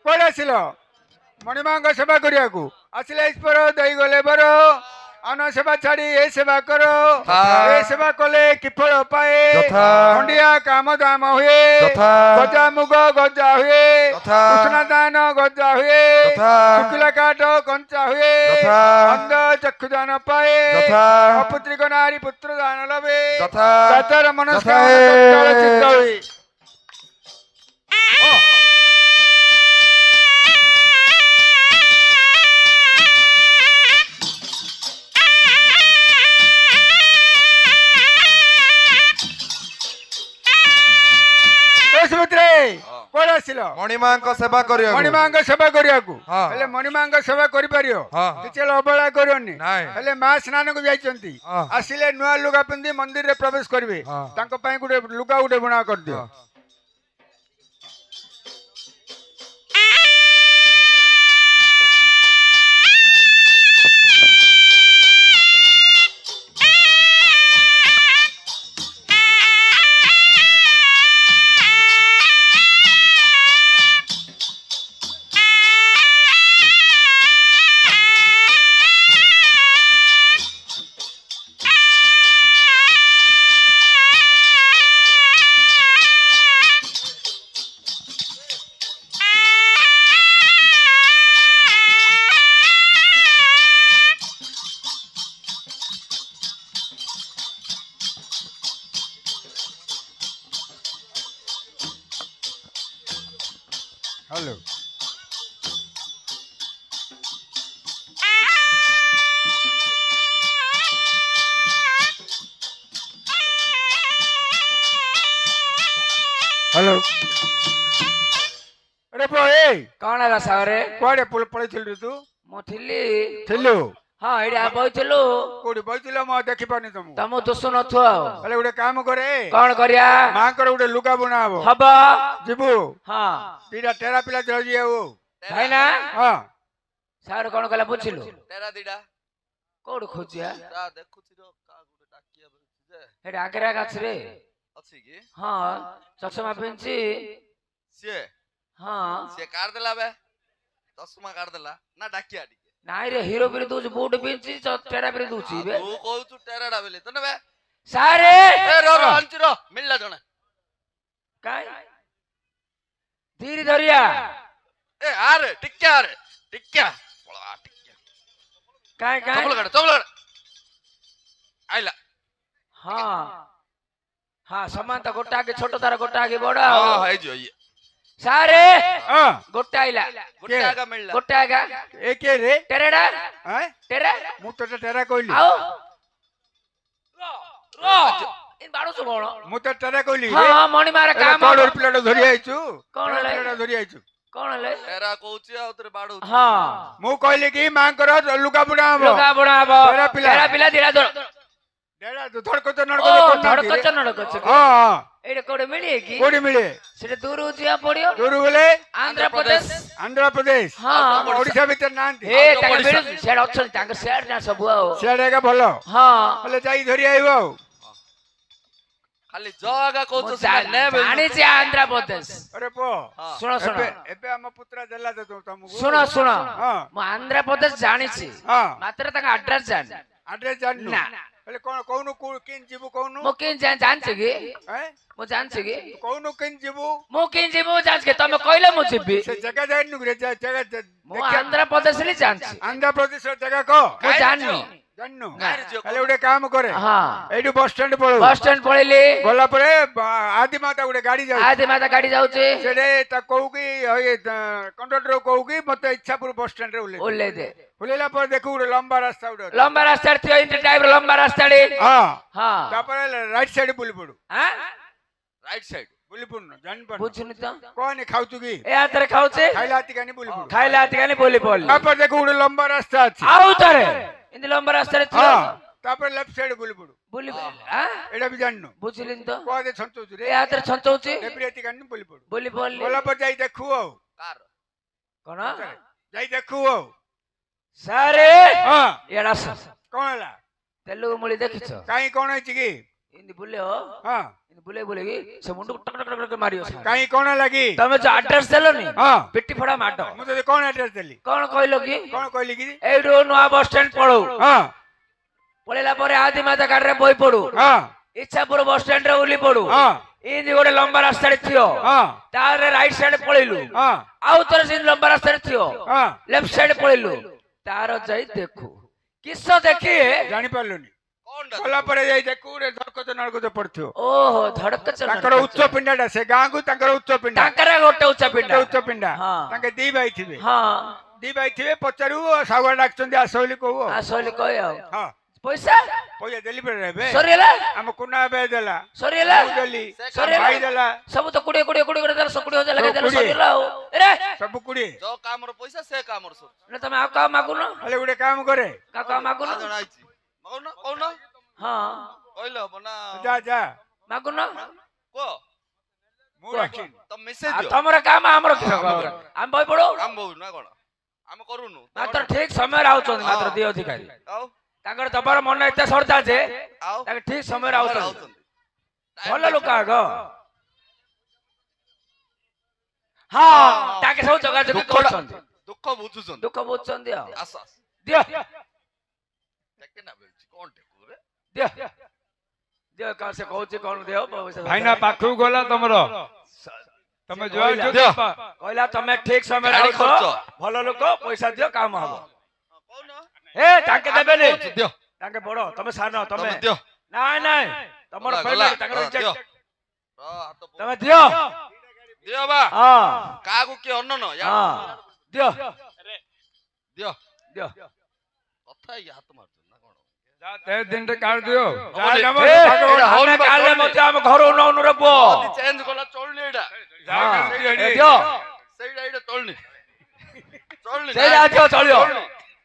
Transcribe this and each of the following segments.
କୁଆଡେ ଆସିଲ? ମଣିମାଙ୍କ ସେବା କରିବାକୁ ଆସିଲେ ଈଶ୍ୱର ଦେଇ ଗଲେ ବର ଅନ ସେବା ଛାଡି ଏ ସେବା କର ଏ ସେବା କଲେ କି ଫଳ ପାଏ ଖଣ୍ଡିଆ କାମ ଦାମ ହୁଏ ଗଜା ମୁଗ ଗଜା ହୁଏ ଉଷୁନା ଧାନ ଗଜା ହୁଏ ଶୁଖିଲା କାଠ କଞ୍ଚା ହୁଏ ଅନ୍ଧ ଚକ୍ଷୁ ଦାନ ପାଏ ଅପୁତ୍ରିକ ନାରୀ ପୁତ୍ର ଦାନ ଲଭେ ଯାତର ମନସ୍କାମନା ସିଦ୍ଧ ହୁଏ। କୁଆଡେ ଆସିଲ? ମଣିମାଙ୍କ ସେବା କରିବାକୁ। ମଣିମାଙ୍କ ସେବା କରିବାକୁ ହେଲେ ମଣିମାଙ୍କ ସେବା କରିପାରିବ କିଛି ହେଲେ ଅବହେଳା କରିବନି। ହେଲେ ମା ସ୍ନାନକୁ ଯାଇଛନ୍ତି ଆସିଲେ ନୂଆ ଲୁଗା ପିନ୍ଧି ମନ୍ଦିରରେ ପ୍ରବେଶ କରିବେ ତାଙ୍କ ପାଇଁ ଗୋଟେ ଲୁଗା ଗୋଟେ ବୁଣା କରିଦିଅ। हेलो हेलो अरे पोए कौन है सारे कुआडे पळै थिलु तू? मु थिली थिलु हां एडा बइथिलु कोडी बइथिलो म देखि पानी तुम तमु दुसु नथु अरे उडे काम करे कौन करिया मां कर उडे लुगा बना हबो हबा जिबु हां तीरा तेरा पिला जळजी आउ है ना हां सार कौन कला पुछिलु तेरा दिडा कोड खोजिया ता देखुछि रो का गुटे टाकिया जे एडा आगरा गाछ रे अछि की हां चश्मा पिनछि से हां से काट देला बे चश्मा काट देला ना डाकिया डी नाइ रे हीरो बिरे दूज बूट पिनछि तेरा बिरे दूछि बे तू कहू छु तेराडा बेले तने बे सारे ए रो रो अंची रो मिलला जणे काय धीरे धरिया ए आरे टिक्या पळा टिक्या काय काय चपल काट आइला हां हां समान त गोटा के छोटो तार गोटा के बड़ा हां है जो ये सारे हां गोटा आइला गोटा का मिलला गोटा का ए के रे तेरेडा हैं तेरा मु तो तेरा कहली आओ रो इन बाड़ो सु कोन मु तो तेरा कहली हां मणि मारे काम कोड पिलाडो धरि आइछु कोन ले पिलाडो धरि आइछु कोन ले तेरा कहूछि आ तोरे बाड़ो हां मु कहली कि मां कर लुगा बुना हबो लुगा बुणाबो तेरा पिला दिरा दो डेडा तो धड़को तो नड़को ओ तो धड़कच नड़कच हां एडे कोडे मिले की कोडी मिले सेटे दूर उजिया पड़ियो दूर बोले आंध्र प्रदेश हां ओडिसा भीतर नांती हे ताके मिलु सेड अछन ताके सेड ना सब आओ सेडे का भलो हां बोले जाई धरि आइबो खाली जगा कहू जानी छे आंध्र प्रदेश अरे पो सुनो सुनो एबे हम पुत्र देला तो तुमको सुनो सुनो हां मु आंध्र प्रदेश जानी छी हां मात्र ताके एड्रेस जान एड्रेस जान ना बोले कोन किन जीवु कोन मु किन जान छी की हैं मु जान छी की कोन किन जीवु मु किन जीवु जान के तमे कहले मु जीबी से जगह जान नु रे जगह मु आंध्र प्रदेश ले जान छी आंध्र प्रदेश जगह को मु जाननी जाननु हेले उडे काम करे हां edu bus stand पळो bus stand पळेली गोला परे आदि माता उडे गाड़ी जाउ आदि माता गाड़ी जाउचे सेडे ता कहू की कंडक्टर कहू की मते इच्छापुर बस स्टैंड रे ओले दे फुलेला पर देखू उडे लंबा रास्ता उडे लंबा रास्ता थियो इन टाइप लंबा रास्ता रे हां हां तापर राइट साइड बुली पडू हां राइट साइड बुली पडू जान पर बुझनी त कोनी खाउतु की ए आतरे खाउचे खाइलाती कानी बुली पडू खाइलाती कानी बोली बोल तापर देखू उडे लंबा रास्ता अछि आउ तरे इन लंबा रास्ता रे थियो हां तापर लेफ्ट साइड बुली पडू बोली हां एडा भी जाननु बुझलिन त कोदे छंतु रे ए आतरे छंचौचे लेप्रियाती कानी बुली पडू बोली बोल गोला पर जाई देखू कार कोन जाई देखू सारे हां एडा कोनला तेलुगु मुली देखिछ काई कोन अछि की ଇନ୍ତି ବୁଲେଇବ ହଁ ଇନ୍ତି ବୁଲେଇକି ସେ ମୁଣ୍ଡକୁ ଟକ ଟକ ଟକ ମାରିବ ସାର୍। କାହିଁ କଣ ଲାଗି ତମେ ଯୋଉ ଆଡ୍ରେସ ଦେଲନି ହଁ ପିଟି ଫଡା ମାଡ। ମୁଁ ତତେ କଣ ଆଡ୍ରେସ ଦେଲି କଣ କହିଲ କି କଣ କହିଲି କି ଏଇଠୁ ନୂଆ ବସ ଷ୍ଟାଣ୍ଡ ପଳଉ ହଁ ପଳେଇଲା ପରେ ଆଦି ମାତା ଗାଡିରେ ବହି ପଡୁ ହଁ ଇଚ୍ଛାପୁର ବସ ଷ୍ଟାଣ୍ଡ ରେ ଓହ୍ଲି ପଡୁ ହଁ ଇନ୍ତି ଗୋଟେ ଲମ୍ବା ରାସ୍ତାରେ ଥିଅ ହଁ ତାରେ ରାଇଟ ସାଇଡ ପଳେଇଲୁ ହଁ ଆଉ ଥରେ ସେ ଲମ୍ବା ରାସ୍ତାରେ ଥିଅ ହଁ ଲେଫ୍ଟ ସାଇଡ ପଳେଇଲୁ ତାର ଯାଇ ଦେଖୁ କିସ ଦେଖି ଜାଣିପାରିଲୁନି କଣଟା ଗଲା ପରେ ଯାଇ ଦେଖୁ ରେ ଧରକଚ ନଳକଚ ପଡିଥିବ ଓହୋ ଧଡକଚ ତାଙ୍କର ଉଚ୍ଚ ପିଣ୍ଡାଟା ସେ ଗାଁକୁ ତାଙ୍କର ଉଚ୍ଚ ପିଣ୍ଡା ତାଙ୍କର ଗୋଟେ ଉଚ୍ଚା ପିଣ୍ଡା ଉଚ୍ଚ ପିଣ୍ଡା ହଁ। ତାଙ୍କେ ଦି ଭାଇ ଥିବେ ହଁ ଦି ଭାଇ ଥିବେ ପଚାରୁ ସାଗୁଆ ଡାକୁଛନ୍ତି ଆସ ବୋଲି କହୁ ଆଉ ଆସଲି କହି ଆଉ ହଁ ପଇସା ପଇସା ଦେଲି ପରେ ଏବେ ସରିଗଲା ଆମ କୁନା ଏବେ ଦେଲା ସରିଗଲା ମୁଁ ଦେଲି ସରିଗଲା ଭାଇ ଦେଲା ସବୁ ତ 20 20 20 20 ଦେଲା 20,000 ଲେଖା ଦେଲା 20,000 ସରିଗଲା ଆଉ ରେ ସବୁ କୁଡିଏ ଯୋ କାମର ପଇସା ସେ କାମର ସବୁ ନା ତମେ ଆଉ କାହା ମାଗୁନ ହେଲେ ଗୋଟେ କାମ କରେ କାହା ମାଗୁନ ଆଉ ଜଣ ଆଇଛି କହୁନ କହୁନ ହଁ କହିଲେ ହବ ନା ଯା ଯା ମାଗୁନ କୁହ ମୁଁ ରାଖିନି ତମ ମେସେଜ ଆଉ ଦିଅ ତମର କାମ ଆମର କିସ ଆମେ ବହି ପଢୁ ଆମ ବହୁ ନା କଣ ଆମେ କରୁନୁ ମାତ୍ର ଠିକ ସମୟରେ ଆଉଛନ୍ତି ମାତ୍ର ଦି ଅଧିକାରୀ ଆଉ ତାଙ୍କର ଦବାର ମନ ଏତେ ସର୍ଦା ଯେ ଆଉ ତାଙ୍କ ଠିକ ସମୟରେ ଆଉଛନ୍ତି ଆଉଛନ୍ତି ଭଲ ଲୋକ ଆଗ ହଁ ତାଙ୍କେ ସବୁ ଯୋଗାଯୋଗ କରୁଛନ୍ତି ଦୁଃଖ ବୁଝୁଛନ୍ତି ଦୁଃଖ ବୁଝୁଛନ୍ତି ଆଉ ଆସ ଆସ ଦିଅ ଦେଖେ ନା ବେଳୁଛି କଣ ଟେକୁରେ ଦିଅ ଦିଅ କଣ ସେ କହୁଛି କଣ ଦିଅ ପଇସା ଭାଇନା ପାଖକୁ ଗଲା ତମର ତମେ ଯୁଆ କହିଲା ତମେ ଠିକ ସମୟରେ ଗାଡି ଆଉଛ ଖର୍ଚ୍ଚ ଭଲ ଲୋକ ପଇସା ଦିଅ କାମ ହବ କହୁନ ଏ ତାଙ୍କେ ଦେବେନି ଦିଅ ତାଙ୍କେ ବଡ ତମେ ସାନ ତମେ ତମେ ଦିଅ ନାଇଁ ନାଇଁ ତମର ଗଲା, ପେମେଣ୍ଟ ଗଲା, ତାଙ୍କର ଦିଅ। ରିଜେକ୍ଟ ହାତ ତମେ ଦିଅ ଦିଅ ବା ହଁ କାହାକୁ କିଏ ଅନନ ହଁ ଦିଅ ଦିଅ ଦିଅ କଥା ଇଏ ହାତ ମାରୁଛନ୍ତି ନା କଣ ଯା ତେ ଦିନଟେ କାଢ ଦିଅ ଯା ହଉନି। ନବ ଏ, ଭାଗ ଆମେ ହଉନି ବା, କାଲି ଚଳୁନି। ମଧ୍ୟ ଆମ ଘରୁ ନଉନୁ ରେ ପୁଅ ଚେଞ୍ଜ କଲା ଚଳୁନି ଏଇଟା ଯା ହଁ, କାଢ ଦିଅ ଏ ଏଠି। ଦିଅ ସେଇଟା ଏଇଟା ଚଳୁନି ଚଳୁନି ସେଇଟା ଦିଅ ଚଳିବ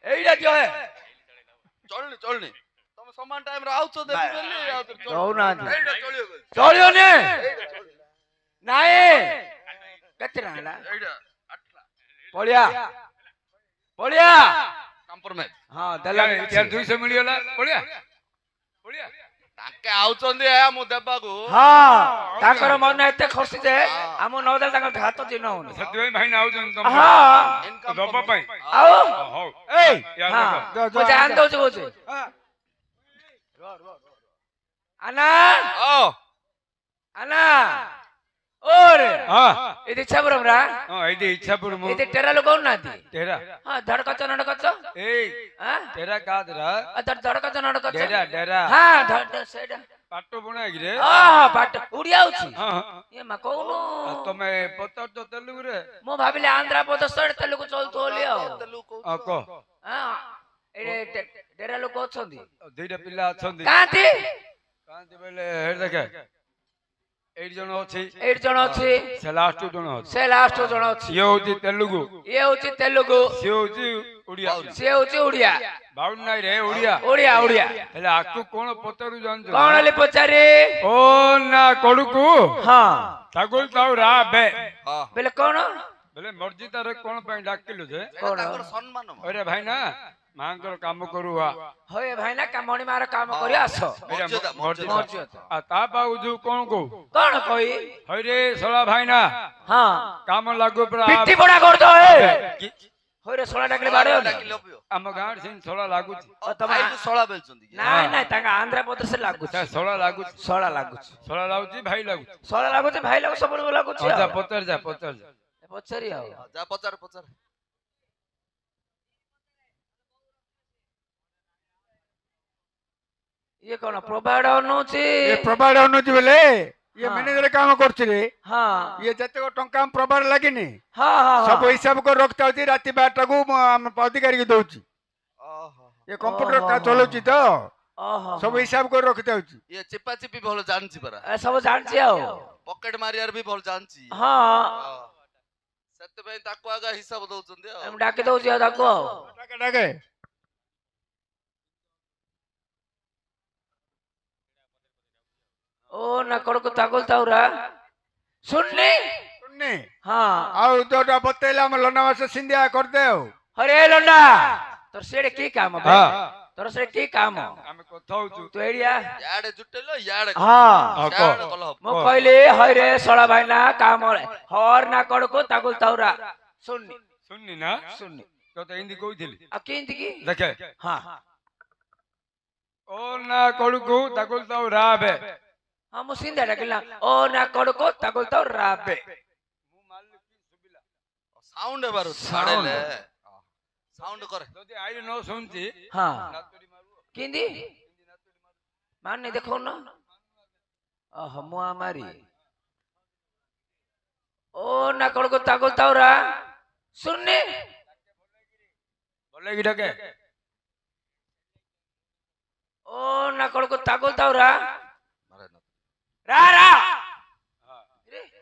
ଏଇଟା ଦିଅ ହେ ଚଳୁନି ଚଳୁନି ତମେ ସମାନ ଟାଇମରେ ଆଉଛ ଦେବି ବୋଲି ଦଉନାହାନ୍ତି। ଏଇଟା ଚଳିବ ଚଳିବନି ଏଇଟା ଚଳିବ ନାଇଁ କେତେ ଟଙ୍କା ହେଲା ଏଇଟା ଆଠଲା ପଳିଆ ପଳିଆ କମ୍ପ୍ରମାଇଜ ହଁ ଦେଲା ୟାର 200 ମିଳିଗଲା ପଳିଆ ପଳିଆ ତାଙ୍କେ ଆଉଛନ୍ତି ମୁଁ ଦେବାକୁ ହଁ ତାଙ୍କର ମନ ଏତେ ଖୁସି ଯେ ଆମ ନଦେଲେ ତାଙ୍କ ହାତ ଚିହ୍ନ ହଉନି ସେଥିପାଇଁ ଭାଇନା ଆଉଛନ୍ତି ତମ ହଁ ଇନକମ୍ ଦବା ପାଇଁ ଆଉ ହଉ ଏଇ ୟାର ହଁ ଦେଖ। ମୁଁ ଜାଣି ଦଉଛି କହୁଛି ହଁ। ଆନା ଓ ଆନା ଓରେ ହଁ ఇది ఇచ్చాపురం రా ହଁ ଏଇଠି ଇଚ୍ଛାପୁର ମୁଁ ఇది టెరాలు కొన్నది ତେରା ଧଡକଚ ନଡକଚ ଏଇ ତେରା କାଦରା ଧଡକଚ ନଡକଚ ଡେରା ଡେରା ହଁ ସେଇଟା ପାଟ ବୁଣାକିରେ ହଁ ପାଟ ଉଡିଆ ହଉଛି ହଁ ଏ ମା କହୁନୁ ଆଉ ତମେ ପଚାରୁଛ ତେଲୁଗୁରେ ମୁଁ ଭାବିଲି ଆନ୍ଧ୍ରପ୍ରଦେଶ ତେଲୁଗୁ ଚଳୁଥିବ ବୋଲି ଆଉ ହଁ କହ ହଁ ଏଇଠି ଟେରା ଲୋକ ଅଛନ୍ତି ଦିଟା ପିଲା ଅଛନ୍ତି କାହାନ୍ତି କାନ୍ତି ବୋଇଲେ ହେଠି ଦେଖେ ଏଇଠି ଜଣ ଅଛି ଏଇଠି ଜଣ ଅଛି ସେ ଲାଷ୍ଟ ଜଣ ଅଛି ସେ ଲାଷ୍ଟ ଜଣ ଅଛି ଇଏ ହଉଛି ତେଲୁଗୁ ଇଏ ହଉଛି ତେଲୁଗୁ ସିଏ ହଉଛି ଓଡିଆ ସିଏ ହଉଛି ଓଡିଆ ବାଉନ ନାଇଁ ରେ ଓଡିଆ ଓଡିଆ ଓଡିଆ ହେଲେ ଆକୁ କଣ ପଚାରୁ ଜାଣିଛୁ କଣ ହେଲି ପଚାରି ଓ ନା କଡୁକୁ ହଁ ତାକୁ ତାଉ ରା ବେ ବେଲେ କଣ ବୋଲେ ମର୍ଜି ତାର କଣ ପାଇଁ ଡାକିଲୁ ଯେ ତାଙ୍କର ସମ୍ମାନ ଅରେ ଭାଇନା ମାଙ୍କର କାମ କରୁଆ ହଏ ଭାଇନା ମଣି ମାର କାମ କରି ଆସ ମର୍ଯ୍ୟାଦା, ମର୍ଜି ମର୍ଯ୍ୟାଦା। ଆଉ ତା ପାଉ ଯୋଉ କଣ କହୁ କଣ କହି ହଇରେ ଶଳା ଭାଇନା ହଁ କାମ ଲାଗୁ ପୁରା ପିଟି ପଡା କରିଦ ହଇରେ ଶଳା ଡାକିଲେ ବାଡେଅ ଆମ ଗାଁରେ ସେମିତି ଶଳା ଲାଗୁଛି ତମେ ଶଳା ବେଲଛନ୍ତି ନାଇଁ ନାଇଁ ତାଙ୍କ ଆନ୍ଧ୍ରପ୍ରଦେଶରେ ଲାଗୁଛି ଶଳା ଲାଗୁଛି ଶଳା ଲାଗୁଛି ଶଳା ଲାଗୁଛି ଭାଇ ଲାଗୁଛି ଶଳା ଲାଗୁଛି ଭାଇ ଲାଗୁଛି ସବୁ ଲାଗୁଛି ଯା ଆଉ। ପଚାର ଯା ପଚାର ଯା ପଚାରି ଆଉ ଯା ପଚାର ପଚାର ଇଏ କଣ ପ୍ରଭାଡ଼ ଅନଉଛି ଏ ପ୍ରବାଦ ଅନୁଛି ବୋଲେ ଇଏ ହଁ। ମ୍ୟାନେଜର କାମ କରୁଛି ରେ ହଁ ଇଏ ଯେତେକ ଟଙ୍କା ଆମ ପ୍ରବାଦ ଲାଗିନି ହଁ ହଁ ସବୁ ହିସାବ କରି ରଖିଥାଉଛି ରାତି 12ଟାକୁ ଆମ ଅଧିକାରୀକି ଦଉଛି ଓହୋ ଏ କମ୍ପ୍ୟୁଟର ଟା ଚଲଉଛି ତ ଓହୋ ସବୁ ହିସାବ କରି ରଖିଥାଉଛି ଇଏ ଚିପା ଚିପି ଭଲ ଜାଣିଛି ପରା ସବୁ ଜାଣିଛି ଆଉ ପକେଟ ମାରିବାର ବି ଭଲ ଜାଣିଛି ହଁ ସେଥିପାଇଁ ତାକୁ ଆଗ ହିସାବ ଦଉଛନ୍ତି ଆଉ ମୁଁ ଡାକି ଦଉଛି ଆଉ ତାକୁ ଆଉ ଡାକେ ଡାକେ ଓ ନା କଡ଼କୁ ତାଗୁଲ ତାଉରା ଶୁଣନି ଶୁଣନି ହଁ ଆଉ ଯୋଉଟା ବତେଇଲେ ଆମ ଲନା ମାସ ସିନ୍ଧିଆ କରିଦେ ଆଉ ହରେ ଲଣ୍ଡା ତୋର ସିଆଡେ କି କାମ ବେ ହଁ ତୋର ସେ କି କାମ ଆମେ କଥା ହଉଛୁ ତୁ ଏଇଆ ଇଆଡେ ଜୁଟେଲ ଇଆଡେ ହଁ ସିଆଡେ କଲ ହବ। ମୁଁ କହିଲି ହଇରେ ଶଳା ଭାଇନା କାମ ହର ନା କଡକୁ ତାକୁ ତାଉରା ଶୁଣନି ଶୁଣନି ନା ଶୁଣନି ତତେ ଏମିତି କହୁଥିଲି ଆଉ କେମିତି କି ଦେଖେ ହଁ ଓ ନା କଳୁକୁ ତାକୁ ତ ରାବେ ହଁ ମୁଁ ସିନ୍ଧା ଡାକିଲା ଓ ନା କଡକୁ ତାକୁ ତ ରାବେ ସାଉଣ୍ଡ ବାରୁ ଛାଡେଲେ ସାଉଣ୍ଡ করে ଯଦି ଆଇଲେ ନ ଶୁଣୁଛି ହଁ ନାତୁରୀ ମାରୁ କେମିତି ମାନେ ଦେଖଉ ନା ଓହୋ ମୁଆ ମାରି ଓ ନା କଡକୁ ତାକୁ ତାଉରା ଶୁଣନି ବୋଲେ କି ଡକେ ଓ ନା କଡକୁ ତାକୁ ତାଉରା ମାରେ ନା ରା ରା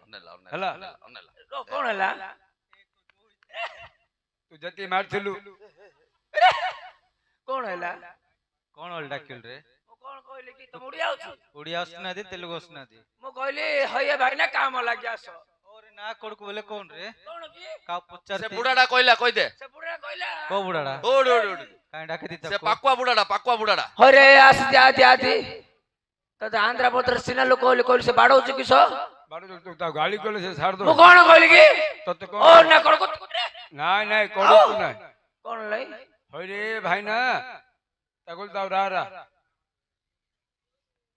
ଅନେଲା ହେଲା। ଅନେଲା କଣ ହେଲା ତୁ ଯେତି ମାରଥିଲୁ କଣ ହେଲା କଣ ଓଲ ଡାକିଲ ରେ ମୁଁ କଣ କହିଲି କି ତମ ଓଡିଆ ହଉଛି ଓଡିଆ ଆସୁନାହାନ୍ତି ତେଲୁଗୁ ଆସୁନାହାନ୍ତି ମୁଁ କହିଲି ହଇଏ ଭାଇନା କାମ ଲାଗି ଆସ ଓରେ ନା କଡକୁ ବୋଲେ କଣ ରେ କଣ କି କାଉ ସେ ପଚାରତେ ବୁଢାଟା କହିଲା କହିଦେ ସେ ବୁଢା କହିଲା କୋ ବୁଢାଡା ଓଡ ଓଡ ଓଡ କାଇଁ ଡାକି ଦି ସେ ପାକୁଆ ବୁଢାଟା ହରେ ଆସି ଆଦି ଆଦି ତତେ ଆନ୍ଧ୍ର ପ୍ରଦେଶ ସିନା ଲୋକ କହିଲି ସେ ବାଡଉଛି କିସ ବାଡୁ ତୁ ତା ଗାଳି କଲେ ସେ ଛାଡ ମୁଁ ଦବ କଣ କହିଲି କି ତତେ ଓ କଣ ନା କଣ ନାଇଁ ନାଇଁ କଡୁକୁ ନାଇଁ କଣ লাই ହଇରେ ଭାଇନା ତାକୁ ତାଉ ରା ରା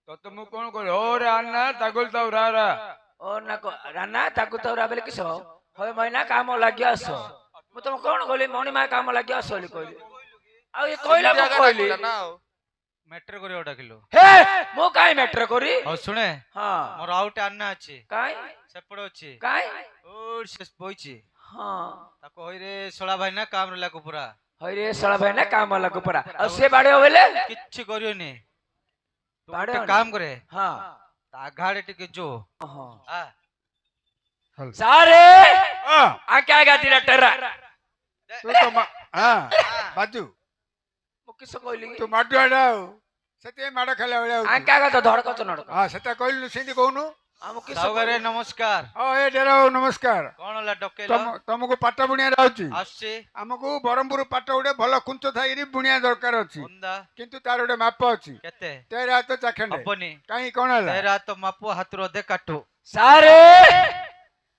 ତତେ ମୁଁ କଣ କହିଲି ଓ ରେ ଆନା ତାକୁ ତାଉ ରା ରା ଓ ନା ରାନା ତାକୁ ତ ରାବେଲେ କିସ ହଏ ଭାଇନା କାମ ଲାଗି ଆସ ମୁଁ ତମ କଣ କହିଲି ମଣି ମା କାମ ଲାଗି ଆସ ବୋଲି କହିଲି ଆଉ ଏ କହିଲା ମୁଁ କହିଲି ନା ଆଉ ମେଟ୍ରୋ କରିବା ଡାକିଲୁ ହେ ମୁଁ କାଇଁ ମ୍ୟାଟର କରି ହଉ ଶୁଣେ ହଁ ମୋର ଆଉଟେ ଆନ୍ନା ଅଛି କାଇଁ ସେପଟେ ଅଛି କାଇଁ ଓର ସେ ବଇଛି ହଁ ତାକୁ ହଇରେ ଶଳା ଭାଇନା କାମ ରେ ଲାଗୁ ପୁରା ହଇରେ ଶଳା ଭାଇନା କାମ ଲାଗୁ ପରା ଆଉ ସେ ବାଡିଅ ବେଲେ କିଛି କରିବନି ତୁ ଗୋଟେ ବାଡେଅନି? କାମ करे ହଁ ତା ଘାଡେ ଟିକେ जो ହଁ आ ସାରେ ହଁ ଆକେ ଆଗା ଦିଟା ଟେରା ତୁ ତ ହଁ ବାଜୁ ମୁଁ କିସ କହିଲି ତୁ ମାଡୁଆଟା ଆଉ ସେଥିପାଇଁ ମାଡ ଖାଇଲା ଭଳିଆ ହଉଛୁ। ଆକେ ଆଗା ତ ଧଡକଚ ନଡକ ହଁ ସେଟା କହିଲୁ ସେମିତି କହୁନୁ ଆଉ ମୁଁ କିସ ସାଉଗାରେ କହିଲି? ନମସ୍କାର ହଁ ଏ ଡେରା ବାବୁ ନମସ୍କାର କଣ ହେଲା ଡକେଇଲ ତମକୁ ପାଟ ବୁଣିଆରେ ଅଛି ଆସୁଛି ଆମକୁ ବ୍ରହ୍ମପୁର ପାଟ ଗୋଟେ ଭଲ କୁଞ୍ଚ ଥାଇରି ବୁଣିଆ ଦରକାର ଅଛି ବନ୍ଦା କିନ୍ତୁ ତାର ଗୋଟେ ମାପ ଅଛି କେତେ ତେର ହାତ ଚାଖେଣ୍ଡେ ହବନି କାହିଁ କଣ ହେଲା ତେରା ତ ମାପୁ ହାତରୁ ଅଧେ କାଟୁ ସାରେ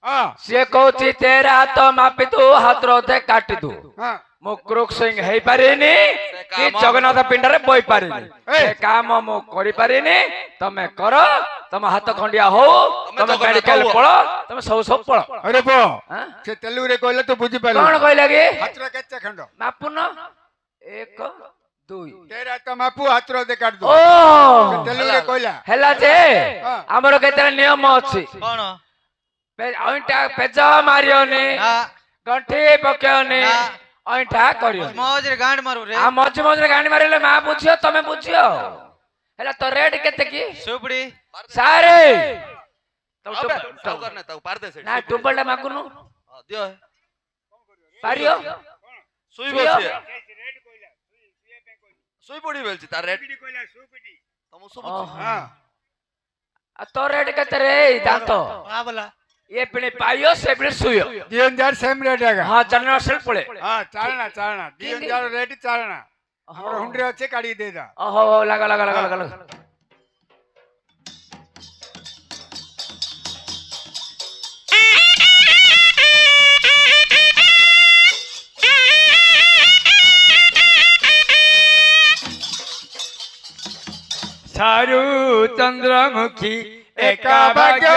ହଁ ସିଏ କହୁଛି ତେରା ହାତ ମାପି ତୁ ହାତର ଅଧେ କାଟି ଦୁ ହଁ ମୁଁ କ୍ରୁକ୍ ସିଂ ହେଇପାରିନି କି ଜଗନ୍ନାଥ ପିଣ୍ଡରେ ବଇ ପାରିନି ଏ କାମ ମୁଁ କରିପାରିନି ତମେ କର ତମ ହାତ ଖଣ୍ଡିଆ ହଉ ତମେ ମେଡିକାଲ ପଳ ତମେ ସବୁ ପଳ ଆରେ ପୁଅ ଆଁ? ସେ ତେଲୁଗୁରେ କହିଲେ ତୁ ବୁଝିପାରିଲୁ କଣ କହିଲା କି ହାତର କେତେ ଖଣ୍ଡ ମାପୁନ 1 2 ତେର ହାତ ମାପୁ ହାତର ଅଧେ କାଟି ଦୁ ଓ ସେ ତେଲୁଗୁରେ କହିଲା ହେଲା ଯେ ହଁ। ଆମର କେତେଟା ନିୟମ ଅଛି କଣ ଅଇଁଠା ପେଜ ମାରିବନି ନା ଗଣ୍ଠି ପକେଇବନି ନା। ଅଇଁଠା କରିବନି ମଜରେ ଗାଣ୍ଡ ମାରୁ ରେ ଆଉ ମଝି ମଝିରେ ଗାଣ୍ଡି ମାରିଲେ ମା ବୁଝିବ ତମେ ବୁଝିବ ହେଲା ତ ରେଟ୍ କେତେ କି ସୁପଡି ସାରେ ସାଉକାର ନା ତାକୁ ପାର ଦେ ନା ଟୁମ୍ବଲଟା ମାଗୁନୁ ଦିଅ ପାରିବ ଶୁଇବ ସିଏ ଶୁଇ ପଡି ବେଲଛି ତାର ରେଟ୍ ତମକୁ ଶୁଭୁଛି ହଁ ଆଉ ତ ରେଟ୍ କେତେ ରେ ଦାନ୍ତ ହଁ ବୋଲା ये पिणे पाइयो से पिणे सुयो 2000 सेम रेट आगा हाँ चलना सेल पड़े हाँ चालना 2000 रेट चालना हमर हुंडरे अच्छे काढ़ी दे दा ओहो लगा लगा लगा लगा लगा सारू चंद्रमुखी एका भाग्य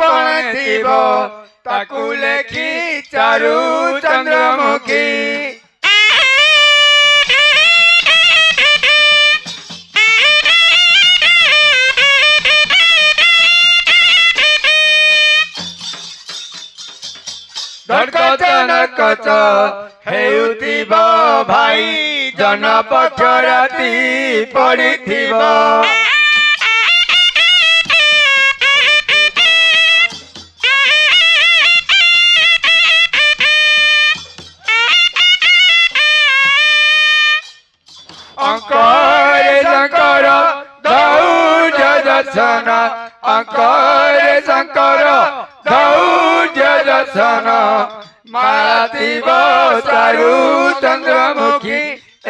पण थिब ताकू लेखी चारू चंद्रमुखी धड़कच नकच हेउथिब भाई जन पक्ष राति पड़िथिब अंकरे शंकर दौज दर्शन अंकरे शंकर दौज दर्शन माथिब चारू चंद्रमुखी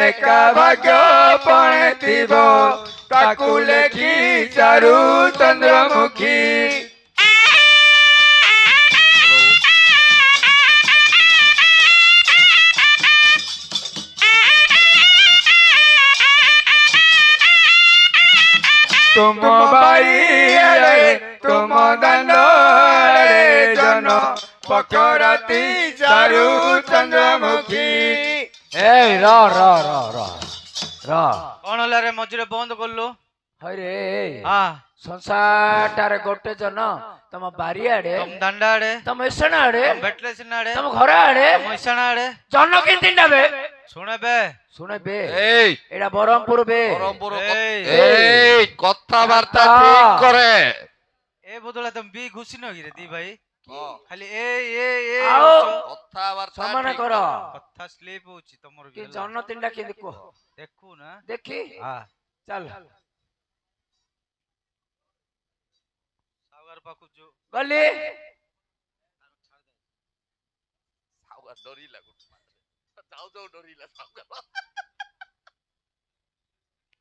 एका भाग्य ପଣେ ଥିବ ତାକୁ ଲେଖି ଚାରୁ ଚନ୍ଦ୍ରମୁଖୀ। ତୁମ ବାଇଆଡ଼େ ତୁମ ଦାଣ୍ଡରେ ଜନ ପକରାତି ଚାରୁ ଚନ୍ଦ୍ରମୁଖୀ। এই র র র র র କଣ ହେଲା ରେ ମଝିରେ ବନ୍ଦ କଲୁ? ହଇରେ ହଁ ସଂସାରଟାରେ ଗୋଟେ ଜନ ତମ ବାରିଆଡେ ତମ ଦାଣ୍ଡ ଆଡେ ତମ ଇସାଣ ଆଡେ ତମ ଭେଟଲେସିନ ଆଡେ ତମ ଘର ଆଡେ ତମ ଇସାଣ ଆଡେ ଜନ କେମିତି ନେବେ ଶୁଣେ ବେ ଶୁଣେ ବେ এই ଏଇଟା ବ୍ରହ୍ମପୁର ବେ বরমপুর এই। এই কথাবার্তা ঠিক করে ଏ ବଦଳେ ତମ ବି ଘୁଷି ନ କିରେ ଦି ଭାଇ ହଁ, ଖାଲି ଏ ଆଉ ହଉଛ। কথাবার্তা ସମାନ ঠিক କର କଥା ସ୍ଲିପ ହଉଛି ତମର ବି କି ହେଲା। ଜନ ତିନିଟା କେମିତି କୁହ ଦେଖୁ ନା ଦେଖି ହଁ ଚାଲ ସାଗର ପାଖକୁ ଯୋ ଗଲି ସାଉଗା ଡରିଲା ଗୋଟେ ଯାଉ ଯାଉ ଡରିଲା ସାଉଗା।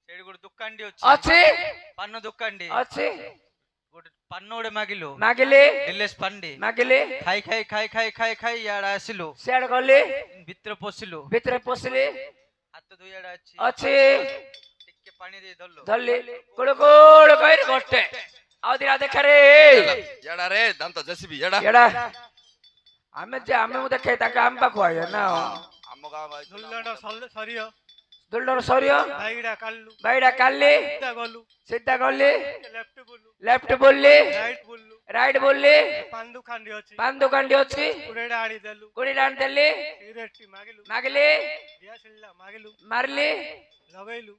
ସେଇଠି ଗୋଟେ ଦୋକାନଟି ଅଛି ଅଛି ପାନ ଦୋକାନଟି ଅଛି ଗୋଟେ ପାନ ଗୋଟେ ମାଗିଲୁ ମାଗିଲି ନିଲେଶ ପାଣ୍ଡେ ମାଗିଲି ଖାଇ ଖାଇ ଖାଇ ଖାଇ ଖାଇ ଖାଇ ଇଆଡେ ଆସିଲୁ ସିଆଡେ ଗଲି ଭିତରେ ପଶିଲୁ ଭିତରେ ପଶିଲି ହାତ ଦୁଇ ଆଡେ ଅଛି ଅଛି ଟିକେ ପାଣି ଦେଇ ଧରଲୁ ଧରଲି କୋଡ଼ କୋଡ଼ କହିଲି ଗୋଟେ ଆଉ ଦିଟା ଦେଖାରେ ଏଡା ରେ ଦାନ୍ତ ଜେସିବି ଏଡା ଏଡା ଆମେ ଯେ ଆମେ ମୁଁ ଦେଖେ ତାকে ଆମ ପାଖକୁ ଆଇବ ନା ଆମ ଗାଁ ଭାଇ ଦୁଲଡର ସରିୟ ଭାଇଟା କାଲି ସିଧା ଗଲି ଲେଫ୍ଟ ବୁଲଲି ରାଇଟ ବୁଲଲି ପାନ ଦୋକାନଟି ଅଛି କୋଡ଼ିଏ ଆଣିଦେଲି ମାଗିଲି ମାରିଲି ଲଗେଇଲି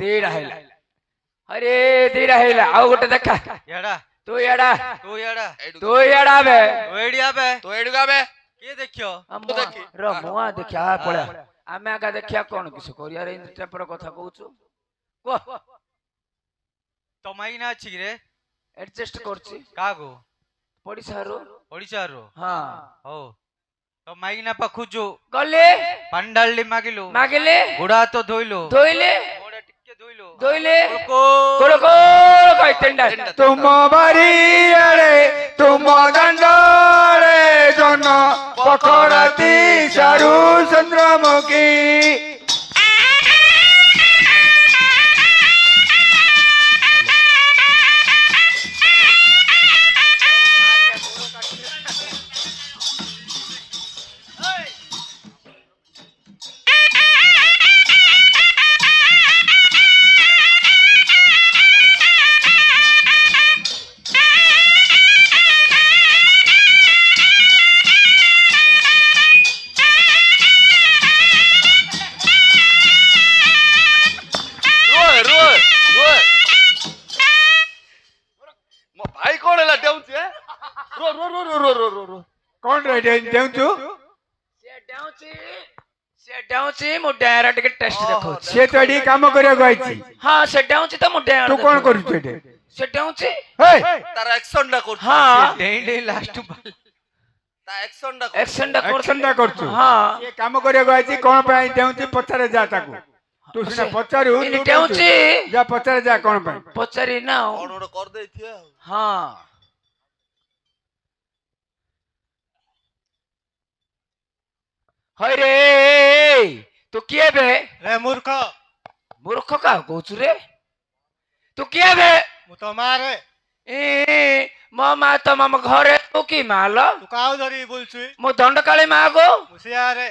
ଦିଟା ହେଇଲା ଆରେ ଦିଟା ହେଇଲା ଆଉ ଗୋଟେ ଦେଖା ଏଡା ତୁ ଏଡା ତୁ ଏଡା ତୁ ଏଡା ବେ ତୁ ଏଡିଆ ବେ ତ ଏଡୁଗା ବେ କିଏ ଦେଖିବ ର ମୁଆ ଦେଖିଆ ପଳା ଆମେ ଆଗା ଦେଖିଆ କଣ କିଛି କରିବାର ଏମିତି ଟାଇପର କଥା କହୁଛୁ କୁହ ତ ମାଇନା ଅଛି କି ରେ ଆଡଜଷ୍ଟ କରୁଛି କାହାକୁ ପଡିଶାରୁ ଓଡିଶାରୁ ହଁ ହଉ ତ ମାଇନା ପାଖକୁ ଯୋ ଗଲେ ପାଣି ଡାଳି ମାଗିଲୁ ମାଗିଲେ ଗୋଡ ହାତ ଧୋଇଲୁ ଧୋଇଲେ ଗୋଡ ଟିକେ ଧୋଇଲୁ ଧୋଇଲେ କୋଳକୋ କୋଳ କୋଳ କହି ତିନିଟା ତୁମ ବାରିଆଡ଼େ ତୁମ ଦାଣ୍ଡରେ ଜନ ପକରାତି ଚାରୁ ଚନ୍ଦ୍ରମୁଖୀ। ରୁହ ରୁହ ରୁହ ମୋ ଭାଇ କଣ ହେଲା ଡେଉଁଛି ରୁହ ରୁହ ରୁହ ରୁହ ରୁହ ରୁହ ରୁହ କଣ ରେ ଦେଉଛୁ? ସେ ଡାଉଁଛି ମୁଁ ଡାଁର ଟିକେ ଟେଷ୍ଟ ଦେଖଉଛି ସେ ତ ଏଠି କାମ କରିବାକୁ ଆଇଛି ହଁ ସେ ଡାଉଁଛି ତ ମୁଁ ଡାଁର ତୁ କଣ କରୁଛୁ ଏଠି? ସେ ଡାଉଁଛି ହେଇ, ତାର ଆକ୍ସନ ଟା କରୁଛି ହଁ ଡେଇଁ ଡେଇଁ ଲାଷ୍ଟ ତା ଆକ୍ସନ ଟା ଆକ୍ସନ ଟା action ଟା କରୁଛୁ ହଁ ସେ କାମ କରିବାକୁ ଆଇଛି କଣ ପାଇଁ ଦେଉଛି ପଚାରେ ଯା ତାକୁ ତୁ ସିନା ପଚାରୁ ଇନି ତୁ ଡାଉଁଛି ଡେଉଁଛୁ। ଯା ପଚାରେ ଯା କଣ ପାଇଁ ପଚାରି ନା କଣ ଗୋଟେ କରିଦେଇଥିବେ ଆଉ ହଁ ହଇରେ ତୁ କିଏ ବେ रे मूर्ख ମୂର୍ଖ କାହା କହୁଛୁ ରେ ତୁ କିଏ ବେ मु तो मारे ଏ ମୋ ମା ତ ଆମ ଘରେ ତୁ କି ମାଲ तू काव धरी बोलछुई ମୁଁ ଦଣ୍ଡକାଳୀ ମା ଗो मुसियारे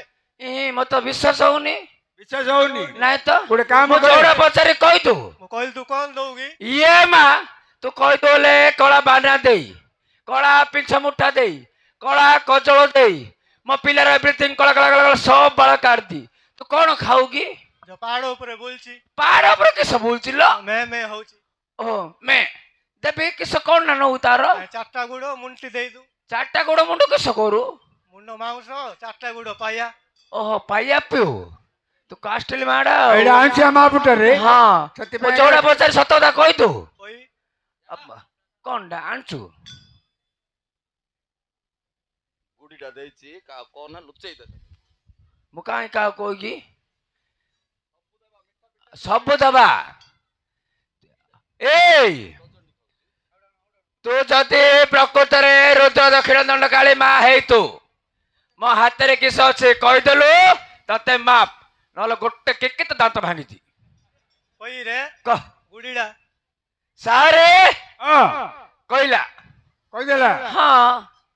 ମତେ ବିଶ୍ୱାସ ହଉନି ବିଶ୍ୱାସ ହଉନି ନାଇଁ ତ ଗୋଟେ କାମ ମୁଁ କରେ। ଚଉଡ଼ା ପଚାରି କହିଦୁ मु कहल तू कौन दोगी ଇଏ ମା ତୁ କହିଦୋଲେ କଳା ବାନା ଦେଇ କଳା ପିଛ ମୁଠା ଦେଇ କଳା କଜଳ ଦେଇ ମୋ ପିଲାର ଏଭ୍ରିଥିଙ୍ଗ କଳା କଳା କଳା କଳା ସବୁ ବାଳ କାଢି ତୁ କଣ ଖାଉ କି जो पहाड़ ऊपर बोलछी ପାହାଡ ଉପରେ କିସ ବୁଲଚିଲ मैं होउची ଓ ମେ ଦେବି କିସ କଣ ନା ନଉ ତାର चारटा गुड़ो मुंटी दे दू ଚାରିଟା ଗୋଡ ମୁଣ୍ଡ କିସ କରୁ मुंडो मांस चारटा गुड़ो पाया ଓହୋ ପାଇଆ ପିଉ ତୁ କାଷ୍ଟଲି ମାଡା ଏଇଟା ଆଣିଛି ଆମ ପୁଟରେ ହଁ ସେଥିପାଇଁ ମୁଁ ଚଉଡ଼ା ପଚାରି ସତ କଥା କହିଦୁ कोई କଣଟା ଆଣିଛୁ ଗୁଡିଟା ଦେଇଛି କଣ ଲୁଚେଇ ଦେଲେ ମୁଁ କାହିଁ କାହାକୁ କହିକି ସବୁ ଦବା ଏଇ ତୁ ଯଦି ପ୍ରକୃତରେ ରୁଦ୍ର ଦକ୍ଷିଣ ଦଣ୍ଡ କାଳୀ ମା ହେଇତୁ ମୋ ହାତରେ କିସ ଅଛି କହିଦେଲୁ ତତେ ମାପ ନହେଲେ ଗୋଟେ କେତେ ଦାନ୍ତ ଭାଙ୍ଗିଛି କଇ ରେ କହ ଗୁଡିଡା ସାରେ ହଁ କହିଲା କହିଦେଲା ହଁ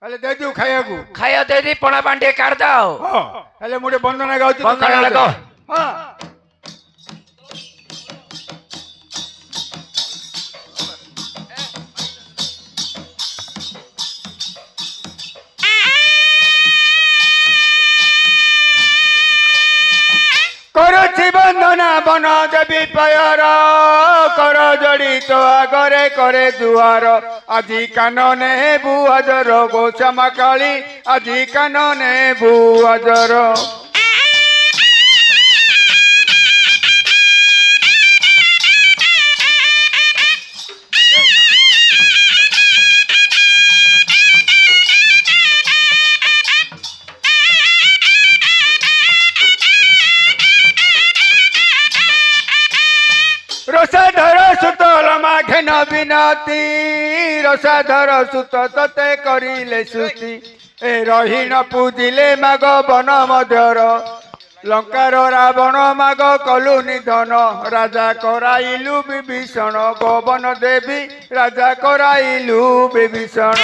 ହେଲେ ଦେଇଦେବୁ ଖାଇବାକୁ ଖାଇବା ଦେଇଦି ପଣା ପାଣି ଟିକେ କାଢିଦା ଆଉ ହଁ ହେଲେ ମୁଁ ଟିକେ ବନ୍ଦନା ଗାଉଛି ତୁ ବନ୍ଦନା ଖାଇବାକୁ ଲଗାଅ। ଦେ। ହଁ କରୁଛି ବନ୍ଦନା ବନ ଦେବୀ ପାୟର କର ଜଡ଼ିତ ଆଗରେ କରେ ଦୁଆର ଆଜି କାନ ନେବୁ ଆଜର ଗୋସାମା କାଳୀ ଆଜି କାନ ନେବୁ ଆଜର রসাধর সুত লমাঘেন বিনতি রসাধর সুত ততে করিলে সুতি এ রহিণ পূজিলে মাগ বন মধ্যর লঙ্কার রাবণ মাগ কলু নিধন রাজা করাইলু বিভীষণ গোবন দেবী রাজা করাইলু বিভীষণ